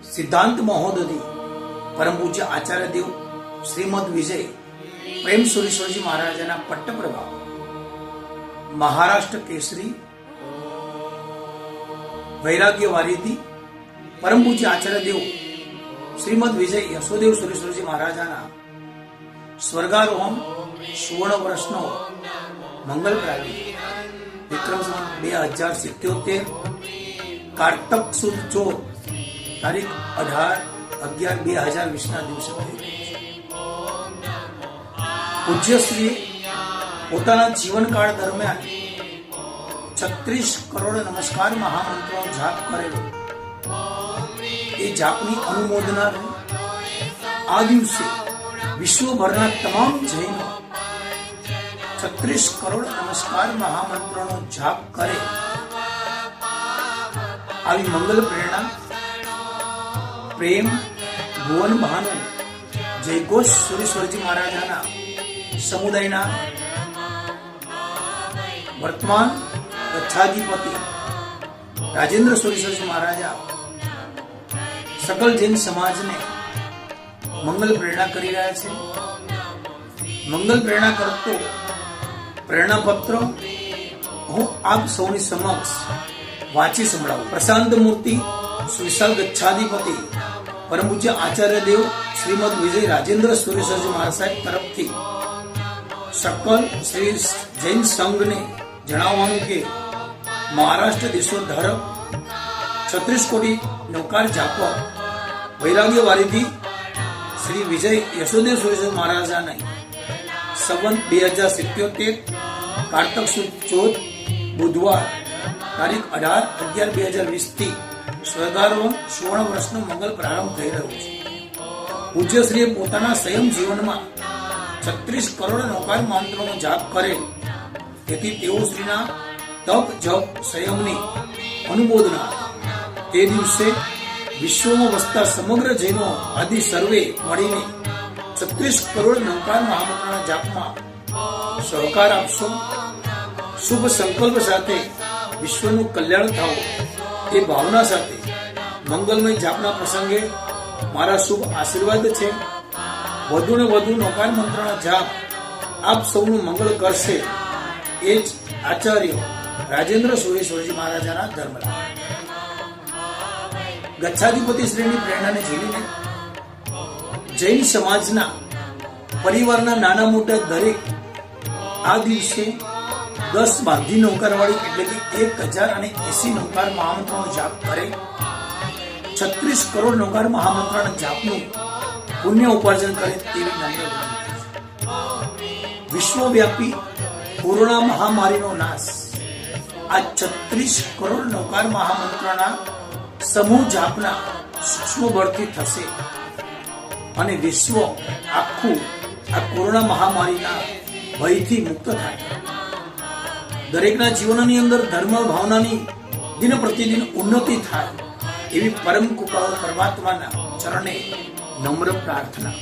સિદ્ધાંત મહોદધિ પરમ પૂજ્ય આચાર્ય દેવ શ્રીમદ વિજય પ્રેમ સુરેશ્વરજી મહારાજાના પટ્ટ પ્રભાવ મહારાષ્ટ્ર કેસરી વૈરાગ્ય વારીથી પરમ પૂજ્ય આચાર્ય દેવ શ્રીમદ વિજય યશોદેવ સુરેશ્વરજી મહારાજાના સ્વર્ગારોહણ સુવર્ણ વર્ષનો મંગલ પ્રાગી વિક્રમ સંવત 2077 કાર્તક સુદ ચોથ તારીખ 18/11/2020 ના દિવસે પૂજ્યશ્રી પોતાના જીવનકાળ દરમિયાન 36 કરોડ નમસ્કાર મહામંત્રનો જાપ કરેલો. એ જાપની અનુમોદના આ દિવસે વિશ્વભરના તમામ જૈનો 36 કરોડ નમસ્કાર મહામંત્રનો જાપ કરે આવી મંગલ પ્રેરણા પ્રેમ ભુવન ભાનુ જયઘોષ સુરેશ્વરજી મહારાજાના સમુદાયના વર્તમાન ગચ્છાધિપતિ રાજેન્દ્ર સુરેશ્વરજી મહારાજા સકલ જૈન સમાજને મંગલ પ્રેરણા કરી રહ્યા છે. મંગલ પ્રેરણા કરતો પ્રેરણા પત્ર હું આપ સૌની સમક્ષ વાંચી સંભળાવું. પ્રશાંત મૂર્તિ સુવિશાલ ગચ્છાધિપતિ પરમ પૂજ્ય આચાર્ય દેવ શ્રીમદ વિજય રાજેન્દ્ર સુરેશ્વરજી મહારાજ સાહેબ તરફથી સકલ શ્રી જૈન સંઘને જણાવવાનું કે મહારાષ્ટ્ર દેશો ધારક 36 કોટી નૌકાર જાપક વૈરાગ્ય વારીથી શ્રી વિજય યશોદેવ સુરેશ્વર મહારાજાને સંવત 2077 કાર્તક સુદ ચોથ બુધવાર તારીખ 18/11/2020 થી સ્વર્ગારોહણ સુવર્ણ વર્ષનો મંગલ પ્રારંભ થઈ રહ્યો છે. પૂજ્યશ્રીએ પોતાના સંયમ જીવનમાં 36 કરોડ નૌકાર મંત્રોનો જાપ કરે તેથી તેઓ શ્રીના તપ જપ સંયમની અનુમોદના તે દિવસે વિશ્વમાં વસતા સમગ્ર જૈનો આદિ સર્વે મળીને 36 કરોડ નૌકાર મહામંત્રના જાપમાં સહકાર આપશો. શુભ સંકલ્પ સાથે વિશ્વનું કલ્યાણ થાવ એ ભાવના સાથે મંગલમય જાપના પ્રસંગે મારા શુભ આશીર્વાદ છે. વધુ ને વધુ નૌકાર મંત્રના જાપ આપ સૌનું મંગળ કરશે એ જ આચાર્ય રાજેન્દ્ર સુરેશ્વરજી મહારાજાના ધર્મલાભ. ગચ્છાધિપતિ શ્રીની પ્રેરણાને ઝીલીને જૈન સમાજના પરિવારના નાના મોટા દરેક આ દિવસે 10 બાંધી નૌકારવાળી એટલે કે 1080 નૌકાર મહામંત્રનો જાપ કરે 36 કરોડ નૌકાર મહામંત્રના જાપનું પુણ્ય ઉપાર્જન કરે તેવી નમ્ર વિશ્વવ્યાપી કોરોના મહામારીનો નાશ આ 36 કરોડ નૌકાર મહામંત્રના સમૂહ જાપના સૂક્ષ્મ બળથી થશે અને વિશ્વ આખું આ કોરોના મહામારીના ભયથી મુક્ત થાય. દરેકના જીવનની અંદર ધર્મ ભાવનાની દિન પ્રતિદિન ઉન્નતિ થાય એવી પરમ કૃપા પરમાત્માના ચરણે નમ્ર પ્રાર્થના.